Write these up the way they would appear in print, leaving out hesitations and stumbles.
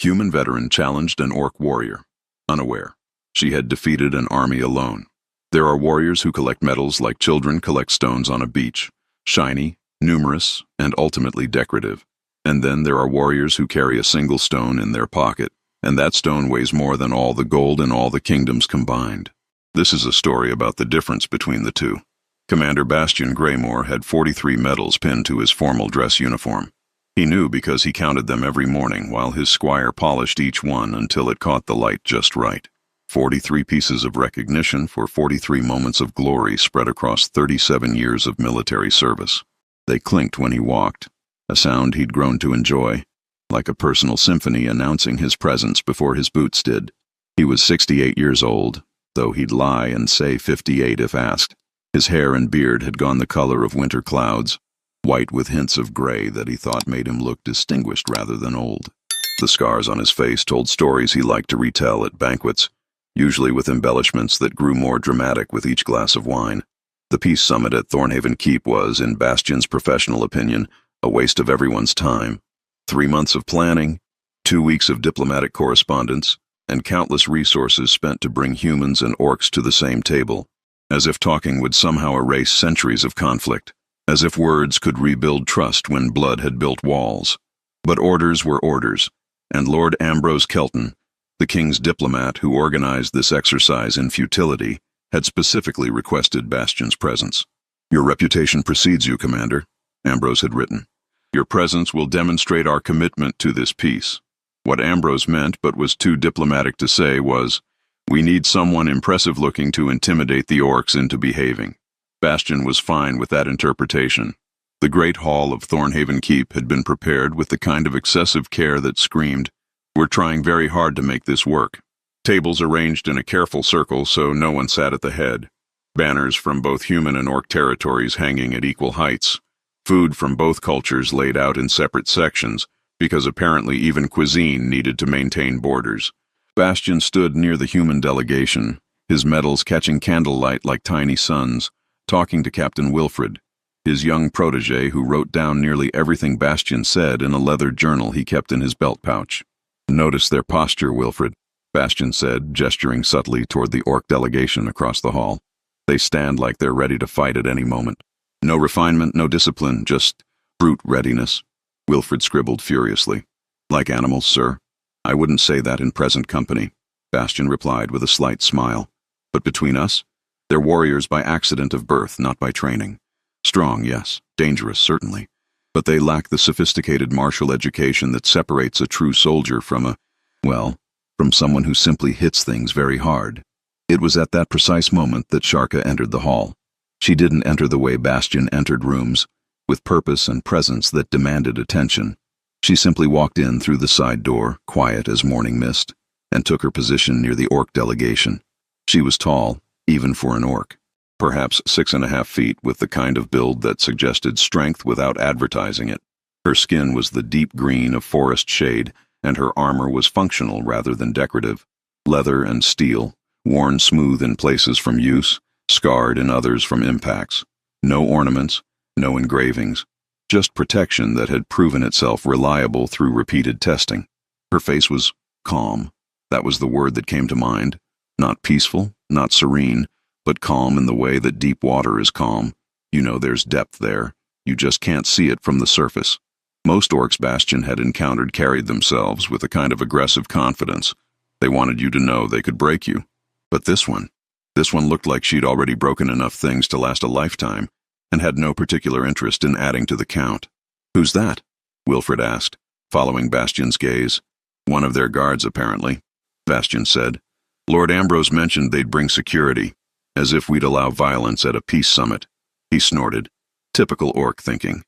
Human veteran challenged an orc warrior, unaware. She had defeated an army alone. There are warriors who collect medals like children collect stones on a beach, shiny, numerous, and ultimately decorative. And then there are warriors who carry a single stone in their pocket, and that stone weighs more than all the gold in all the kingdoms combined. This is a story about the difference between the two. Commander Bastian Greymore had 43 medals pinned to his formal dress uniform. He knew because he counted them every morning while his squire polished each one until it caught the light just right. 43 pieces of recognition for 43 moments of glory spread across 37 years of military service. They clinked when he walked, a sound he'd grown to enjoy, like a personal symphony announcing his presence before his boots did. He was 68 years old, though he'd lie and say 58 if asked. His hair and beard had gone the color of winter clouds, white with hints of gray that he thought made him look distinguished rather than old. The scars on his face told stories he liked to retell at banquets, usually with embellishments that grew more dramatic with each glass of wine. The peace summit at Thornhaven Keep was, in Bastian's professional opinion, a waste of everyone's time. 3 months of planning, 2 weeks of diplomatic correspondence, and countless resources spent to bring humans and orcs to the same table, as if talking would somehow erase centuries of conflict, as if words could rebuild trust when blood had built walls. But orders were orders, and Lord Ambrose Kelton, the king's diplomat who organized this exercise in futility, had specifically requested Bastian's presence. "Your reputation precedes you, Commander," Ambrose had written. "Your presence will demonstrate our commitment to this peace." What Ambrose meant but was too diplomatic to say was, "We need someone impressive-looking to intimidate the orcs into behaving." Bastian was fine with that interpretation. The great hall of Thornhaven Keep had been prepared with the kind of excessive care that screamed, "We're trying very hard to make this work." Tables arranged in a careful circle so no one sat at the head. Banners from both human and orc territories hanging at equal heights. Food from both cultures laid out in separate sections, because apparently even cuisine needed to maintain borders. Bastian stood near the human delegation, his medals catching candlelight like tiny suns, talking to Captain Wilfred, his young protege who wrote down nearly everything Bastian said in a leather journal he kept in his belt pouch. "Notice their posture, Wilfred," Bastian said, gesturing subtly toward the orc delegation across the hall. "They stand like they're ready to fight at any moment. No refinement, no discipline, just brute readiness." Wilfred scribbled furiously. "Like animals, sir." "I wouldn't say that in present company," Bastian replied with a slight smile. "But between us, they're warriors by accident of birth, not by training. Strong, yes, dangerous, certainly, but they lack the sophisticated martial education that separates a true soldier from from someone who simply hits things very hard." It was at that precise moment that Sharka entered the hall. She didn't enter the way Bastian entered rooms, with purpose and presence that demanded attention. She simply walked in through the side door, quiet as morning mist, and took her position near the orc delegation. She was tall, even for an orc, perhaps 6.5 feet, with the kind of build that suggested strength without advertising it. Her skin was the deep green of forest shade, and her armor was functional rather than decorative. Leather and steel, worn smooth in places from use, scarred in others from impacts. No ornaments, no engravings, just protection that had proven itself reliable through repeated testing. Her face was calm. That was the word that came to mind. Not peaceful, not serene, but calm in the way that deep water is calm. You know there's depth there. You just can't see it from the surface. Most orcs Bastian had encountered carried themselves with a kind of aggressive confidence. They wanted you to know they could break you. But this one looked like she'd already broken enough things to last a lifetime, and had no particular interest in adding to the count. "Who's that?" Wilfred asked, following Bastian's gaze. "One of their guards, apparently," Bastian said. "Lord Ambrose mentioned they'd bring security, as if we'd allow violence at a peace summit." He snorted. Typical orc thinking.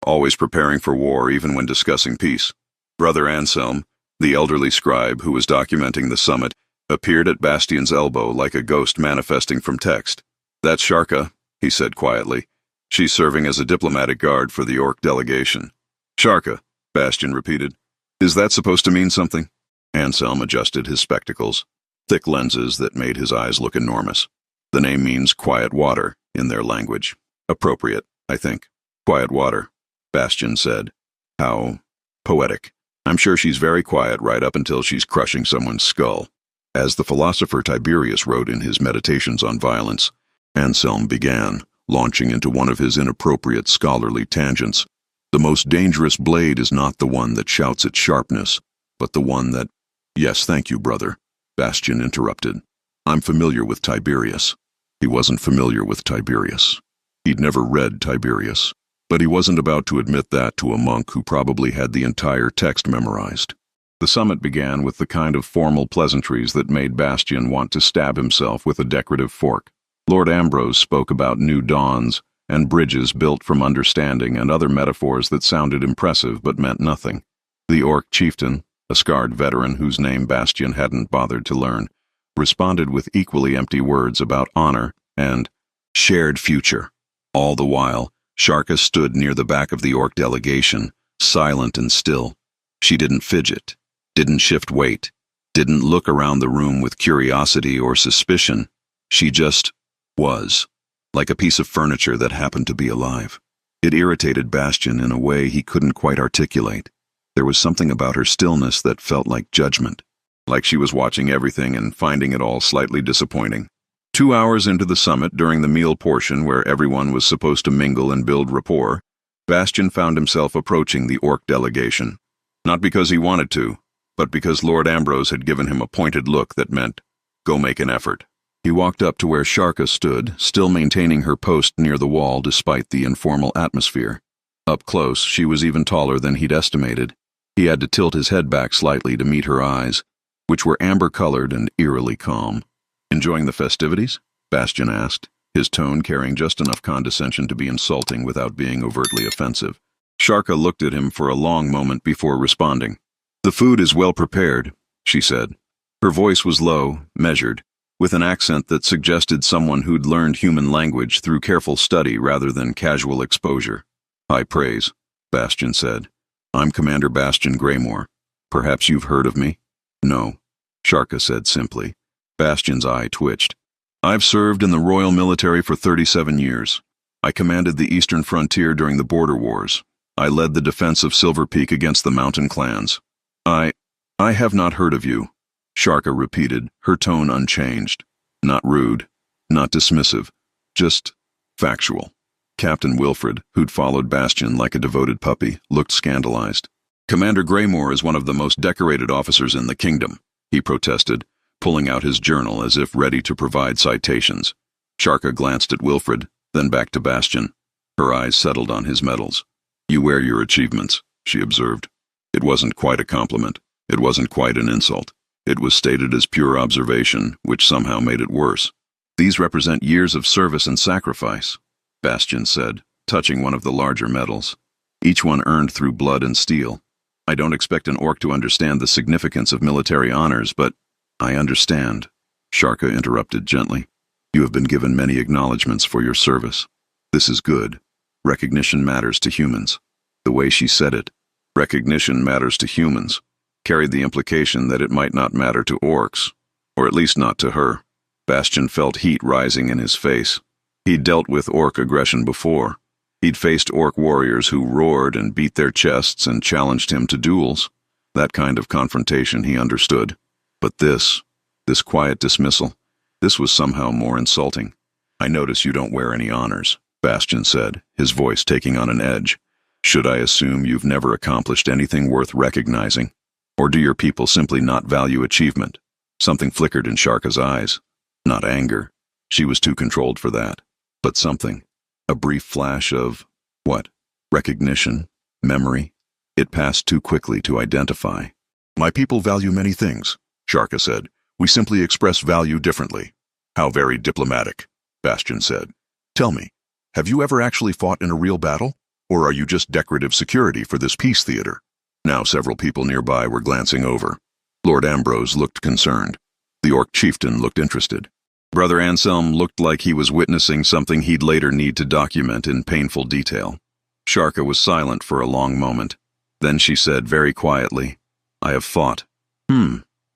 Always preparing for war even when discussing peace. Brother Anselm, the elderly scribe who was documenting the summit, appeared at Bastian's elbow like a ghost manifesting from text. "That's Sharka," he said quietly. "She's serving as a diplomatic guard for the orc delegation." "Sharka," Bastian repeated. "Is that supposed to mean something?" Anselm adjusted his spectacles, thick lenses that made his eyes look enormous. "The name means quiet water in their language. Appropriate, I think." "Quiet water," Bastian said. "How poetic." I'm sure she's very quiet right up until she's crushing someone's skull. As the philosopher Tiberius wrote in his Meditations on Violence, Anselm began, launching into one of his inappropriate scholarly tangents. The most dangerous blade is not the one that shouts its sharpness, but the one that— Yes, thank you, brother, Bastian interrupted. I'm familiar with Tiberius. He wasn't familiar with Tiberius. He'd never read Tiberius, but he wasn't about to admit that to a monk who probably had the entire text memorized. The summit began with the kind of formal pleasantries that made Bastian want to stab himself with a decorative fork. Lord Ambrose spoke about new dawns and bridges built from understanding and other metaphors that sounded impressive but meant nothing. The orc chieftain, a scarred veteran whose name Bastian hadn't bothered to learn, responded with equally empty words about honor and shared future. All the while, Sharka stood near the back of the orc delegation, silent and still. She didn't fidget, didn't shift weight, didn't look around the room with curiosity or suspicion. She just was, like a piece of furniture that happened to be alive. It irritated Bastian in a way he couldn't quite articulate. There was something about her stillness that felt like judgment, like she was watching everything and finding it all slightly disappointing. 2 hours into the summit, during the meal portion where everyone was supposed to mingle and build rapport, Bastian found himself approaching the orc delegation. Not because he wanted to, but because Lord Ambrose had given him a pointed look that meant, go make an effort. He walked up to where Sharka stood, still maintaining her post near the wall despite the informal atmosphere. Up close, she was even taller than he'd estimated. He had to tilt his head back slightly to meet her eyes, which were amber-colored and eerily calm. Enjoying the festivities? Bastian asked, his tone carrying just enough condescension to be insulting without being overtly offensive. Sharka looked at him for a long moment before responding. The food is well prepared, she said. Her voice was low, measured, with an accent that suggested someone who'd learned human language through careful study rather than casual exposure. High praise, Bastian said. I'm Commander Bastian Greymore. Perhaps you've heard of me? No, Sharka said simply. Bastian's eye twitched. I've served in the Royal Military for 37 years. I commanded the eastern frontier during the border wars. I led the defense of Silver Peak against the mountain clans. I have not heard of you, Sharka repeated, her tone unchanged. Not rude, not dismissive, just factual. Captain Wilfred, who'd followed Bastian like a devoted puppy, looked scandalized. Commander Greymore is one of the most decorated officers in the kingdom, he protested, pulling out his journal as if ready to provide citations. Sharka glanced at Wilfred, then back to Bastian. Her eyes settled on his medals. You wear your achievements, she observed. It wasn't quite a compliment. It wasn't quite an insult. It was stated as pure observation, which somehow made it worse. These represent years of service and sacrifice, Bastian said, touching one of the larger medals. Each one earned through blood and steel. I don't expect an orc to understand the significance of military honors, but I understand, Sharka interrupted gently. You have been given many acknowledgments for your service. This is good. Recognition matters to humans. The way she said it, recognition matters to humans, carried the implication that it might not matter to orcs, or at least not to her. Bastian felt heat rising in his face. He'd dealt with orc aggression before. He'd faced orc warriors who roared and beat their chests and challenged him to duels. That kind of confrontation he understood. But this quiet dismissal, this was somehow more insulting. I notice you don't wear any honors, Bastian said, his voice taking on an edge. Should I assume you've never accomplished anything worth recognizing? Or do your people simply not value achievement? Something flickered in Sharka's eyes. Not anger. She was too controlled for that. But something. A brief flash of, what? Recognition? Memory? It passed too quickly to identify. My people value many things, Sharka said. We simply express value differently. How very diplomatic, Bastian said. Tell me, have you ever actually fought in a real battle? Or are you just decorative security for this peace theater? Now several people nearby were glancing over. Lord Ambrose looked concerned. The orc chieftain looked interested. Brother Anselm looked like he was witnessing something he'd later need to document in painful detail. Sharka was silent for a long moment. Then she said very quietly, I have fought.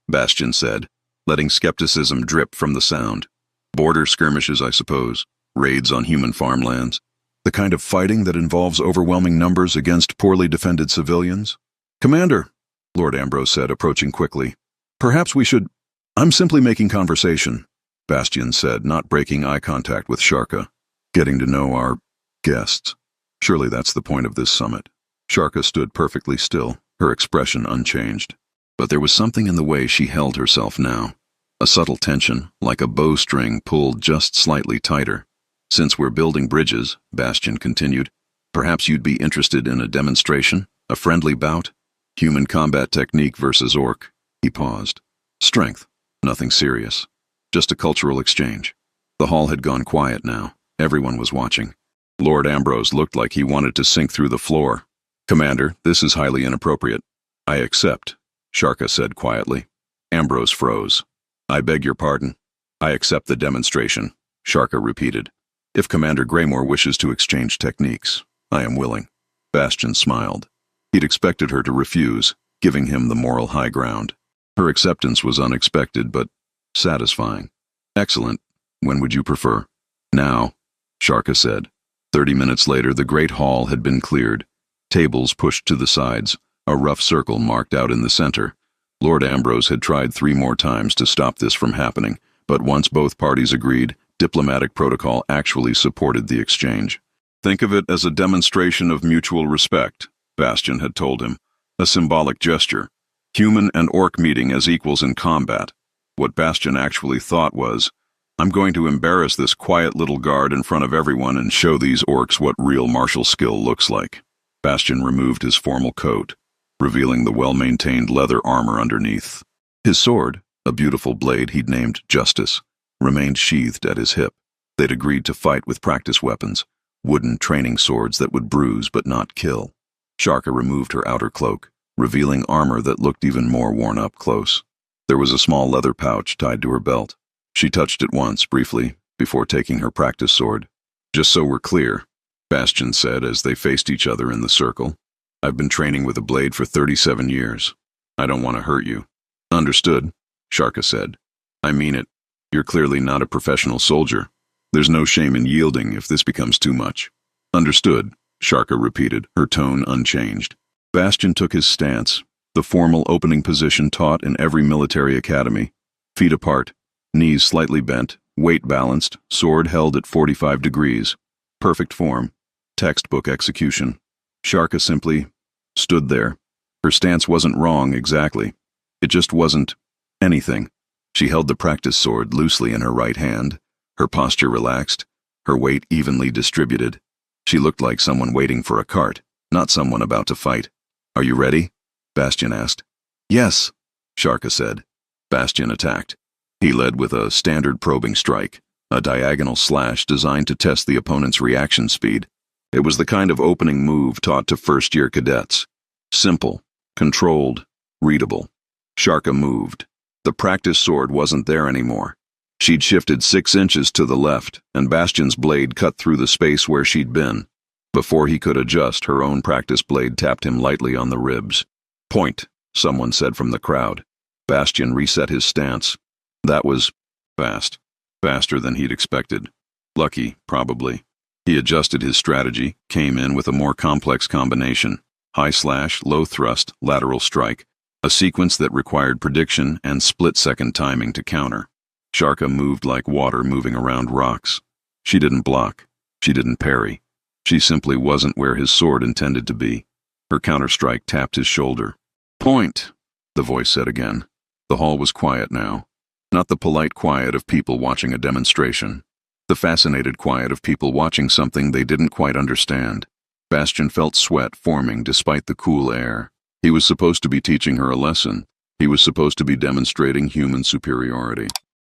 Bastian said, letting skepticism drip from the sound. Border skirmishes, I suppose. Raids on human farmlands. The kind of fighting that involves overwhelming numbers against poorly defended civilians. Commander, Lord Ambrose said, approaching quickly. Perhaps we should— I'm simply making conversation, Bastian said, not breaking eye contact with Sharka. Getting to know our guests. Surely that's the point of this summit. Sharka stood perfectly still, her expression unchanged. But there was something in the way she held herself now. A subtle tension, like a bowstring pulled just slightly tighter. Since we're building bridges, Bastian continued, perhaps you'd be interested in a demonstration, a friendly bout? Human combat technique versus orc. He paused. Strength. Nothing serious. Just a cultural exchange. The hall had gone quiet now. Everyone was watching. Lord Ambrose looked like he wanted to sink through the floor. Commander, this is highly inappropriate. I accept, Sharka said quietly. Ambrose froze. I beg your pardon. I accept the demonstration, Sharka repeated. If Commander Greymore wishes to exchange techniques, I am willing. Bastian smiled. He'd expected her to refuse, giving him the moral high ground. Her acceptance was unexpected, but satisfying. Excellent. When would you prefer? Now, Sharka said. 30 minutes later, the great hall had been cleared. Tables pushed to the sides, a rough circle marked out in the center. Lord Ambrose had tried 3 more times to stop this from happening, but once both parties agreed, diplomatic protocol actually supported the exchange. Think of it as a demonstration of mutual respect, Bastian had told him. A symbolic gesture. Human and orc meeting as equals in combat. What Bastian actually thought was, I'm going to embarrass this quiet little guard in front of everyone and show these orcs what real martial skill looks like. Bastian removed his formal coat, revealing the well-maintained leather armor underneath. His sword, a beautiful blade he'd named Justice, remained sheathed at his hip. They'd agreed to fight with practice weapons, wooden training swords that would bruise but not kill. Sharka removed her outer cloak, revealing armor that looked even more worn up close. There was a small leather pouch tied to her belt. She touched it once, briefly, before taking her practice sword. Just so we're clear, Bastian said as they faced each other in the circle. I've been training with a blade for 37 years. I don't want to hurt you. Understood, Sharka said. I mean it. You're clearly not a professional soldier. There's no shame in yielding if this becomes too much. Understood, Sharka repeated, her tone unchanged. Bastian took his stance, the formal opening position taught in every military academy. Feet apart, knees slightly bent, weight balanced, sword held at 45 degrees. Perfect form. Textbook execution. Sharka simply stood there. Her stance wasn't wrong exactly. It just wasn't anything. She held the practice sword loosely in her right hand, her posture relaxed, her weight evenly distributed. She looked like someone waiting for a cart, not someone about to fight. Are you ready? Bastian asked. Yes, Sharka said. Bastian attacked. He led with a standard probing strike, a diagonal slash designed to test the opponent's reaction speed. It was the kind of opening move taught to first-year cadets. Simple, controlled, readable. Sharka moved. The practice sword wasn't there anymore. She'd shifted 6 inches to the left, and Bastian's blade cut through the space where she'd been. Before he could adjust, her own practice blade tapped him lightly on the ribs. Point, someone said from the crowd. Bastian reset his stance. That was fast. Faster than he'd expected. Lucky, probably. He adjusted his strategy, came in with a more complex combination. High slash, low thrust, lateral strike. A sequence that required prediction and split-second timing to counter. Sharka moved like water moving around rocks. She didn't block. She didn't parry. She simply wasn't where his sword intended to be. Her counterstrike tapped his shoulder. Point, the voice said again. The hall was quiet now. Not the polite quiet of people watching a demonstration. The fascinated quiet of people watching something they didn't quite understand. Bastian felt sweat forming despite the cool air. He was supposed to be teaching her a lesson. He was supposed to be demonstrating human superiority.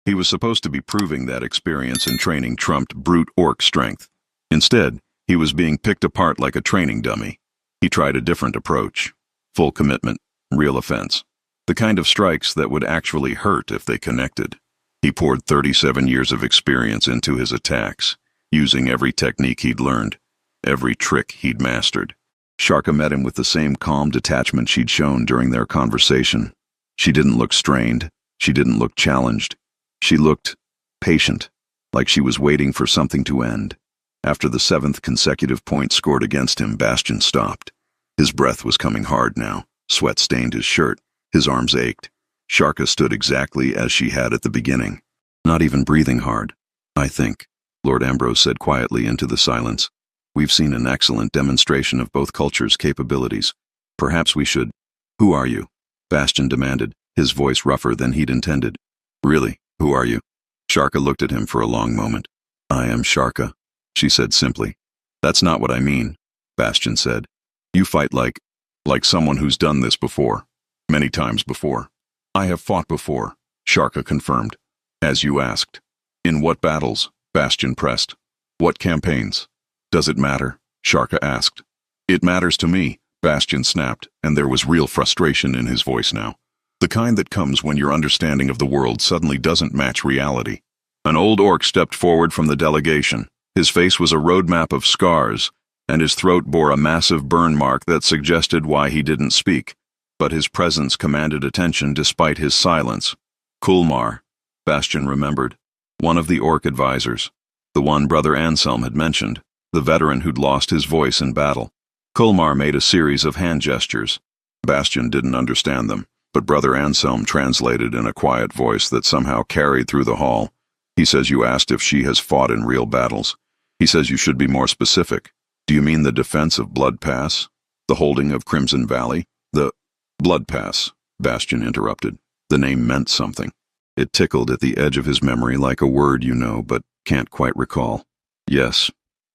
He was supposed to be proving that experience and training trumped brute orc strength. Instead, he was being picked apart like a training dummy. He tried a different approach. Full commitment, real offense. The kind of strikes that would actually hurt if they connected. He poured 37 years of experience into his attacks, using every technique he'd learned, every trick he'd mastered. Sharka met him with the same calm detachment she'd shown during their conversation. She didn't look strained. She didn't look challenged. She looked patient, like she was waiting for something to end. After the 7th consecutive point scored against him, Bastian stopped. His breath was coming hard now. Sweat stained his shirt. His arms ached. Sharka stood exactly as she had at the beginning, not even breathing hard. "I think," Lord Ambrose said quietly into the silence, "we've seen an excellent demonstration of both cultures' capabilities. Perhaps we should—" "Who are you?" Bastian demanded, his voice rougher than he'd intended. "Really, who are you?" Sharka looked at him for a long moment. "I am Sharka," she said simply. "That's not what I mean," Bastian said. "You fight like someone who's done this before. Many times before." "I have fought before," Sharka confirmed. "As you asked." "In what battles?" Bastian pressed. "What campaigns?" "Does it matter?" Sharka asked. "It matters to me," Bastian snapped, and there was real frustration in his voice now. The kind that comes when your understanding of the world suddenly doesn't match reality. An old orc stepped forward from the delegation. His face was a roadmap of scars, and his throat bore a massive burn mark that suggested why he didn't speak. But his presence commanded attention despite his silence. Kulmar, Bastian remembered. One of the orc advisors. The one Brother Anselm had mentioned. The veteran who'd lost his voice in battle. Kulmar made a series of hand gestures. Bastian didn't understand them, but Brother Anselm translated in a quiet voice that somehow carried through the hall. "He says you asked if she has fought in real battles. He says you should be more specific. Do you mean the defense of Blood Pass? The holding of Crimson Valley? The—" "Blood Pass," Bastian interrupted. The name meant something. It tickled at the edge of his memory like a word you know but can't quite recall. "Yes,"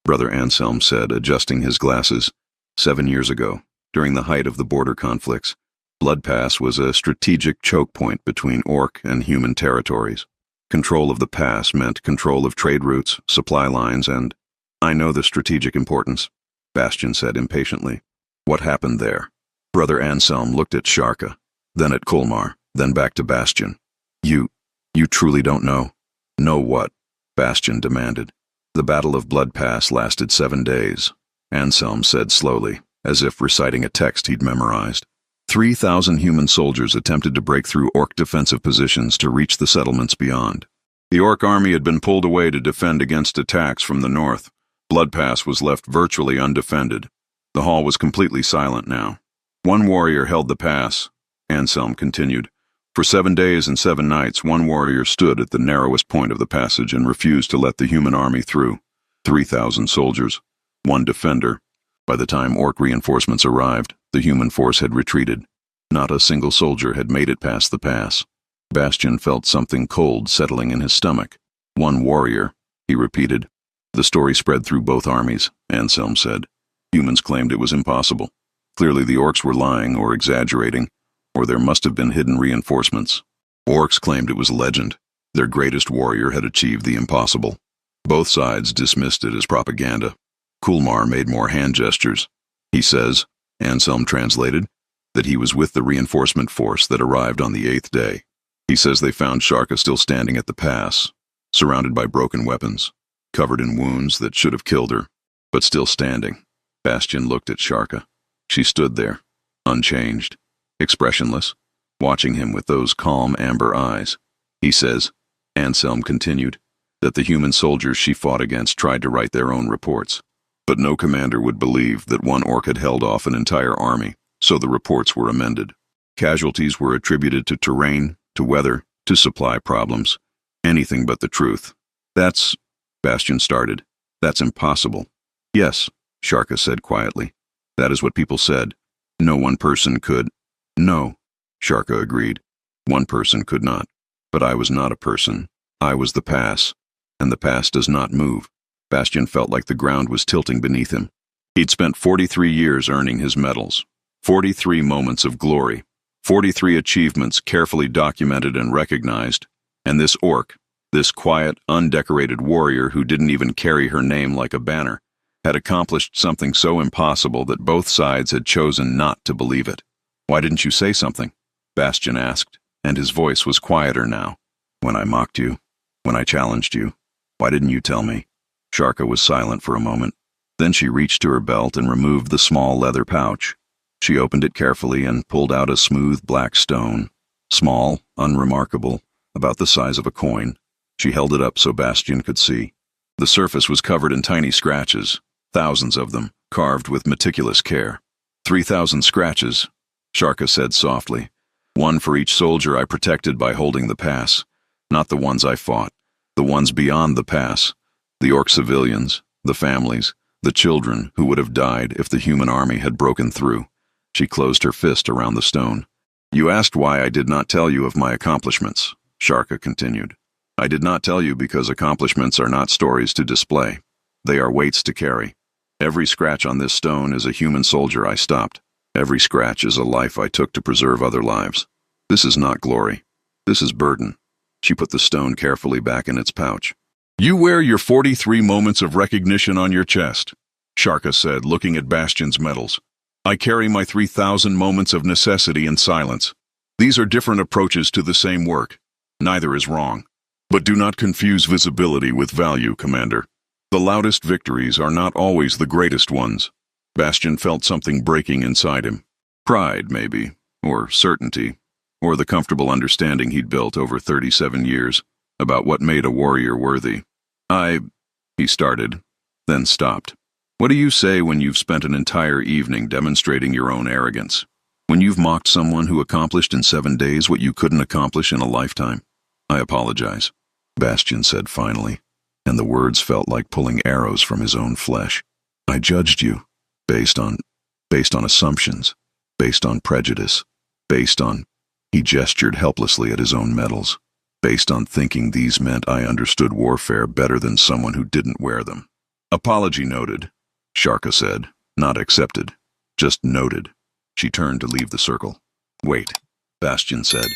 Brother Anselm said, adjusting his glasses. 7 years ago, during the height of the border conflicts, Blood Pass was a strategic choke point between orc and human territories. Control of the pass meant control of trade routes, supply lines, and— "I know the strategic importance," Bastian said impatiently. "What happened there?" Brother Anselm looked at Sharka, then at Kulmar, then back to Bastian. You truly don't know?" "Know what?" Bastian demanded. "The Battle of Blood Pass lasted 7 days," Anselm said slowly, as if reciting a text he'd memorized. 3,000 human soldiers attempted to break through orc defensive positions to reach the settlements beyond. The orc army had been pulled away to defend against attacks from the north. Blood Pass was left virtually undefended. The hall was completely silent now. "One warrior held the pass," Anselm continued. "For 7 days and 7 nights, one warrior stood at the narrowest point of the passage and refused to let the human army through. 3,000 soldiers. One defender. By the time orc reinforcements arrived, the human force had retreated. Not a single soldier had made it past the pass." Bastian felt something cold settling in his stomach. "One warrior," he repeated. "The story spread through both armies," Anselm said. "Humans claimed it was impossible. Clearly the orcs were lying or exaggerating, or there must have been hidden reinforcements. Orcs claimed it was legend. Their greatest warrior had achieved the impossible. Both sides dismissed it as propaganda." Kulmar made more hand gestures. "He says," Anselm translated, "that he was with the reinforcement force that arrived on the 8th day. He says they found Sharka still standing at the pass, surrounded by broken weapons, covered in wounds that should have killed her, but still standing." Bastian looked at Sharka. She stood there, unchanged, expressionless, watching him with those calm amber eyes. "He says," Anselm continued, "that the human soldiers she fought against tried to write their own reports. But no commander would believe that one orc had held off an entire army, so the reports were amended. Casualties were attributed to terrain, to weather, to supply problems. Anything but the truth. That's—" Bastian started. "That's impossible." "Yes," Sharka said quietly. "That is what people said. No one person could—" "No," Sharka agreed. "One person could not. But I was not a person. I was the pass. And the pass does not move." Bastian felt like the ground was tilting beneath him. He'd spent 43 years earning his medals. 43 moments of glory. 43 achievements carefully documented and recognized. And this orc, this quiet, undecorated warrior who didn't even carry her name like a banner, had accomplished something so impossible that both sides had chosen not to believe it. "Why didn't you say something?" Bastian asked, and his voice was quieter now. "When I mocked you, when I challenged you, why didn't you tell me?" Sharka was silent for a moment. Then she reached to her belt and removed the small leather pouch. She opened it carefully and pulled out a smooth black stone. Small, unremarkable, about the size of a coin. She held it up so Bastian could see. The surface was covered in tiny scratches, thousands of them, carved with meticulous care. 3,000 scratches, Sharka said softly. One for each soldier I protected by holding the pass. Not the ones I fought. The ones beyond the pass. The Orc civilians, the families, the children who would have died if the human army had broken through. She closed her fist around the stone. You asked why I did not tell you of my accomplishments, Sharka continued. I did not tell you because accomplishments are not stories to display. They are weights to carry. Every scratch on this stone is a human soldier I stopped. Every scratch is a life I took to preserve other lives. This is not glory. This is burden. She put the stone carefully back in its pouch. You wear your 43 moments of recognition on your chest, Sharka said, looking at Bastion's medals. I carry my 3,000 moments of necessity and silence. These are different approaches to the same work. Neither is wrong. But do not confuse visibility with value, Commander. The loudest victories are not always the greatest ones. Bastion felt something breaking inside him. Pride, maybe, or certainty, or the comfortable understanding he'd built over 37 years about what made a warrior worthy. He started, then stopped. What do you say when you've spent an entire evening demonstrating your own arrogance? When you've mocked someone who accomplished in 7 days what you couldn't accomplish in a lifetime? I apologize, Bastion said finally, and the words felt like pulling arrows from his own flesh. I judged you, based on assumptions, based on prejudice, based on, he gestured helplessly at his own medals, based on thinking these meant I understood warfare better than someone who didn't wear them. Apology noted, Sharka said, not accepted, just noted. She turned to leave the circle. Wait, Bastion said.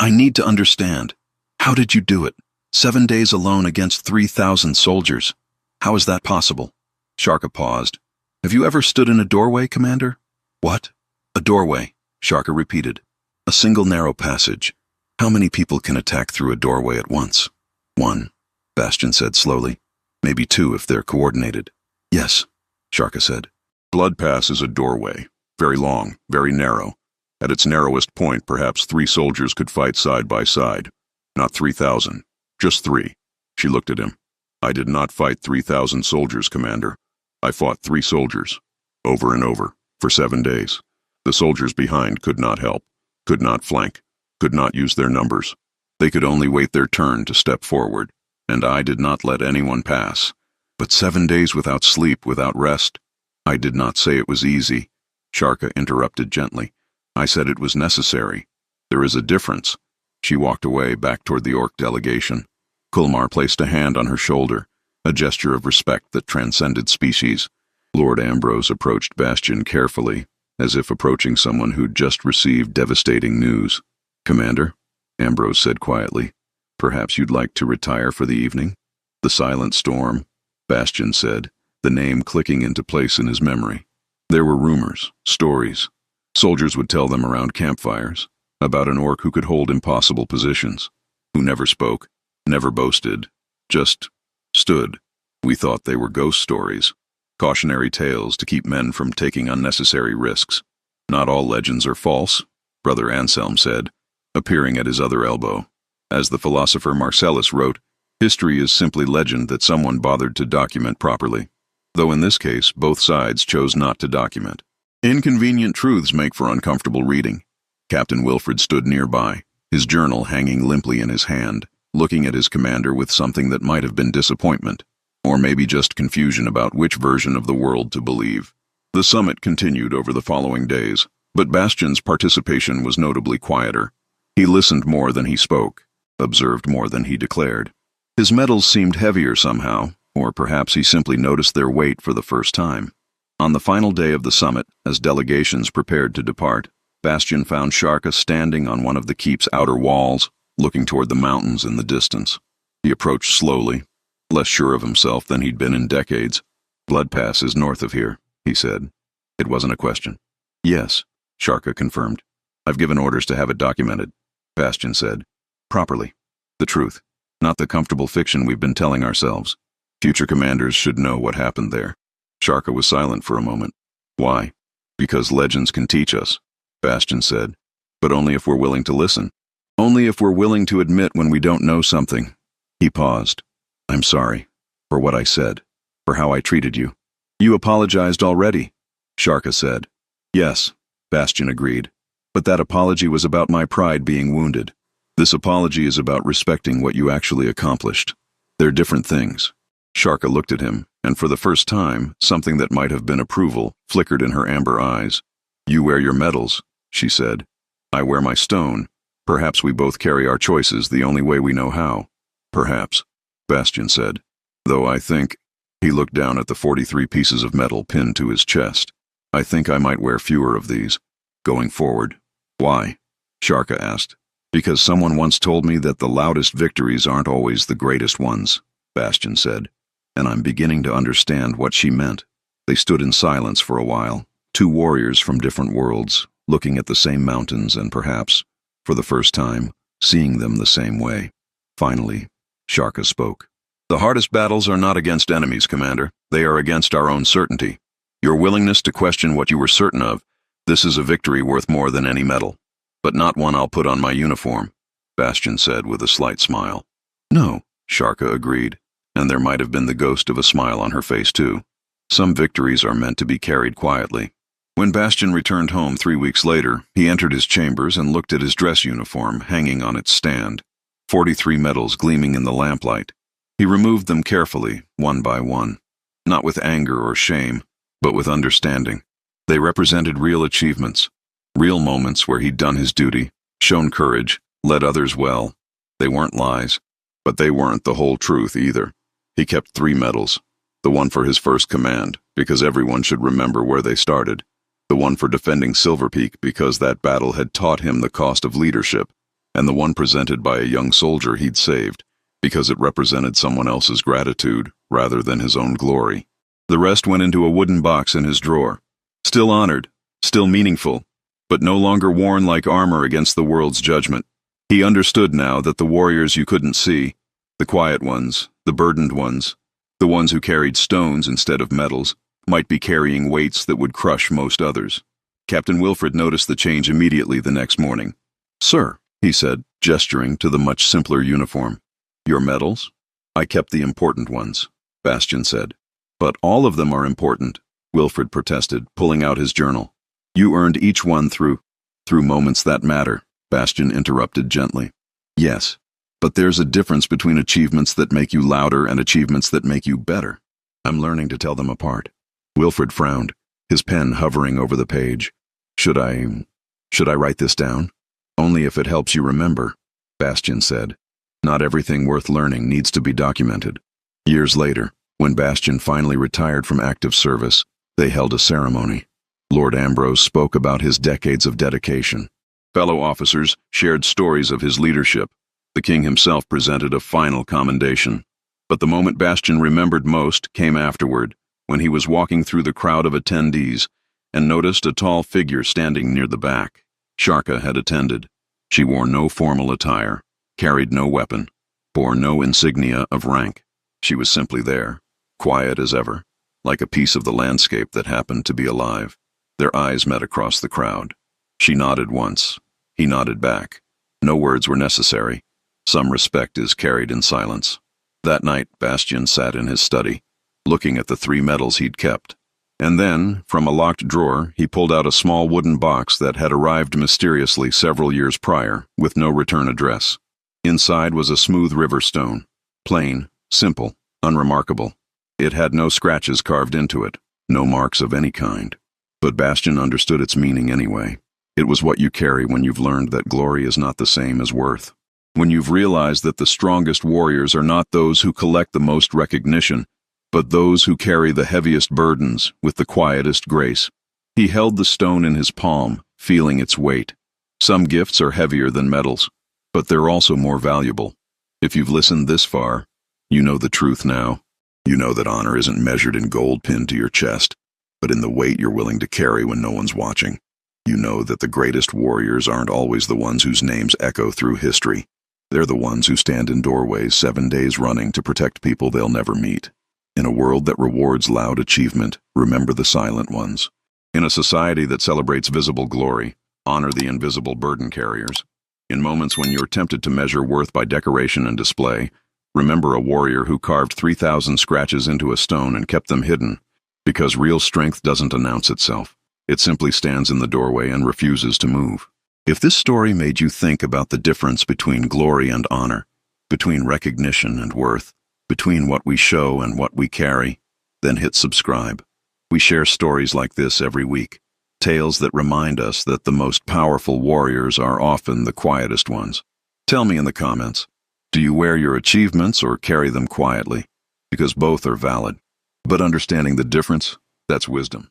I need to understand. How did you do it? 7 days alone against 3,000 soldiers. How is that possible? Sharka paused. Have you ever stood in a doorway, Commander? What? A doorway, Sharka repeated. A single narrow passage. How many people can attack through a doorway at once? 1, Bastion said slowly. Maybe 2 if they're coordinated. Yes, Sharka said. Blood Pass is a doorway. Very long, very narrow. At its narrowest point, perhaps 3 soldiers could fight side by side. Not 3,000. Just 3. She looked at him. I did not fight 3,000 soldiers, Commander. I fought 3 soldiers. Over and over. For 7 days. The soldiers behind could not help. Could not flank. Could not use their numbers. They could only wait their turn to step forward. And I did not let anyone pass. But 7 days without sleep, without rest. I did not say it was easy. Sharka interrupted gently. I said it was necessary. There is a difference. She walked away, back toward the Orc delegation. Kulmar placed a hand on her shoulder, a gesture of respect that transcended species. Lord Ambrose approached Bastion carefully, as if approaching someone who'd just received devastating news. Commander, Ambrose said quietly, perhaps you'd like to retire for the evening? The silent storm, Bastion said, the name clicking into place in his memory. There were rumors, stories. Soldiers would tell them around campfires, about an Orc who could hold impossible positions, who never spoke, never boasted, just stood. We thought they were ghost stories, cautionary tales to keep men from taking unnecessary risks. Not all legends are false, Brother Anselm said, appearing at his other elbow. As the philosopher Marcellus wrote, history is simply legend that someone bothered to document properly, though in this case both sides chose not to document. Inconvenient truths make for uncomfortable reading. Captain Wilfred stood nearby, his journal hanging limply in his hand, looking at his commander with something that might have been disappointment, or maybe just confusion about which version of the world to believe. The summit continued over the following days, but Bastion's participation was notably quieter. He listened more than he spoke, observed more than he declared. His medals seemed heavier somehow, or perhaps he simply noticed their weight for the first time. On the final day of the summit, as delegations prepared to depart, Bastion found Sharka standing on one of the keep's outer walls, looking toward the mountains in the distance. He approached slowly, less sure of himself than he'd been in decades. Blood Pass is north of here, he said. It wasn't a question. Yes, Sharka confirmed. I've given orders to have it documented, Bastion said. Properly. The truth, not the comfortable fiction we've been telling ourselves. Future commanders should know what happened there. Sharka was silent for a moment. Why? Because legends can teach us, Bastion said, but only if we're willing to listen. Only if we're willing to admit when we don't know something. He paused. I'm sorry. For what I said. For how I treated you. You apologized already, Sharka said. Yes, Bastion agreed. But that apology was about my pride being wounded. This apology is about respecting what you actually accomplished. They're different things. Sharka looked at him, and for the first time, something that might have been approval flickered in her amber eyes. You wear your medals, she said. I wear my stone. Perhaps we both carry our choices the only way we know how. Perhaps, Bastion said. Though I think, he looked down at the 43 pieces of metal pinned to his chest. I think I might wear fewer of these, going forward. Why? Sharka asked. Because someone once told me that the loudest victories aren't always the greatest ones, Bastion said. And I'm beginning to understand what she meant. They stood in silence for a while, two warriors from different worlds, looking at the same mountains and perhaps, for the first time, seeing them the same way. Finally, Sharka spoke. The hardest battles are not against enemies, Commander. They are against our own certainty. Your willingness to question what you were certain of, this is a victory worth more than any medal. But not one I'll put on my uniform, Bastion said with a slight smile. No, Sharka agreed, and there might have been the ghost of a smile on her face too. Some victories are meant to be carried quietly. When Bastion returned home 3 weeks later, he entered his chambers and looked at his dress uniform hanging on its stand, 43 medals gleaming in the lamplight. He removed them carefully, one by one, not with anger or shame, but with understanding. They represented real achievements, real moments where he'd done his duty, shown courage, led others well. They weren't lies, but they weren't the whole truth either. He kept 3 medals, the one for his first command, because everyone should remember where they started, the one for defending Silver Peak because that battle had taught him the cost of leadership, and the one presented by a young soldier he'd saved, because it represented someone else's gratitude rather than his own glory. The rest went into a wooden box in his drawer. Still honored, still meaningful, but no longer worn like armor against the world's judgment. He understood now that the warriors you couldn't see, the quiet ones, the burdened ones, the ones who carried stones instead of medals, might be carrying weights that would crush most others. Captain Wilfred noticed the change immediately the next morning. Sir, he said, gesturing to the much simpler uniform. Your medals? I kept the important ones, Bastion said. But all of them are important, Wilfred protested, pulling out his journal. You earned each one through moments that matter, Bastion interrupted gently. Yes, but there's a difference between achievements that make you louder and achievements that make you better. I'm learning to tell them apart. Wilfred frowned, his pen hovering over the page. Should I write this down? Only if it helps you remember, Bastion said. Not everything worth learning needs to be documented. Years later, when Bastion finally retired from active service, they held a ceremony. Lord Ambrose spoke about his decades of dedication. Fellow officers shared stories of his leadership. The king himself presented a final commendation. But the moment Bastion remembered most came afterward, when he was walking through the crowd of attendees and noticed a tall figure standing near the back. Sharka had attended. She wore no formal attire, carried no weapon, bore no insignia of rank. She was simply there, quiet as ever, like a piece of the landscape that happened to be alive. Their eyes met across the crowd. She nodded once. He nodded back. No words were necessary. Some respect is carried in silence. That night, Bastion sat in his study, looking at the 3 medals he'd kept. And then, from a locked drawer, he pulled out a small wooden box that had arrived mysteriously several years prior, with no return address. Inside was a smooth river stone, plain, simple, unremarkable. It had no scratches carved into it, no marks of any kind. But Bastion understood its meaning anyway. It was what you carry when you've learned that glory is not the same as worth. When you've realized that the strongest warriors are not those who collect the most recognition, but those who carry the heaviest burdens with the quietest grace. He held the stone in his palm, feeling its weight. Some gifts are heavier than medals, but they're also more valuable. If you've listened this far, you know the truth now. You know that honor isn't measured in gold pinned to your chest, but in the weight you're willing to carry when no one's watching. You know that the greatest warriors aren't always the ones whose names echo through history. They're the ones who stand in doorways 7 days running to protect people they'll never meet. In a world that rewards loud achievement, remember the silent ones. In a society that celebrates visible glory, honor the invisible burden carriers. In moments when you're tempted to measure worth by decoration and display, remember a warrior who carved 3,000 scratches into a stone and kept them hidden, because real strength doesn't announce itself. It simply stands in the doorway and refuses to move. If this story made you think about the difference between glory and honor, between recognition and worth, between what we show and what we carry, then hit subscribe. We share stories like this every week, tales that remind us that the most powerful warriors are often the quietest ones. Tell me in the comments, do you wear your achievements or carry them quietly? Because both are valid. But understanding the difference, that's wisdom.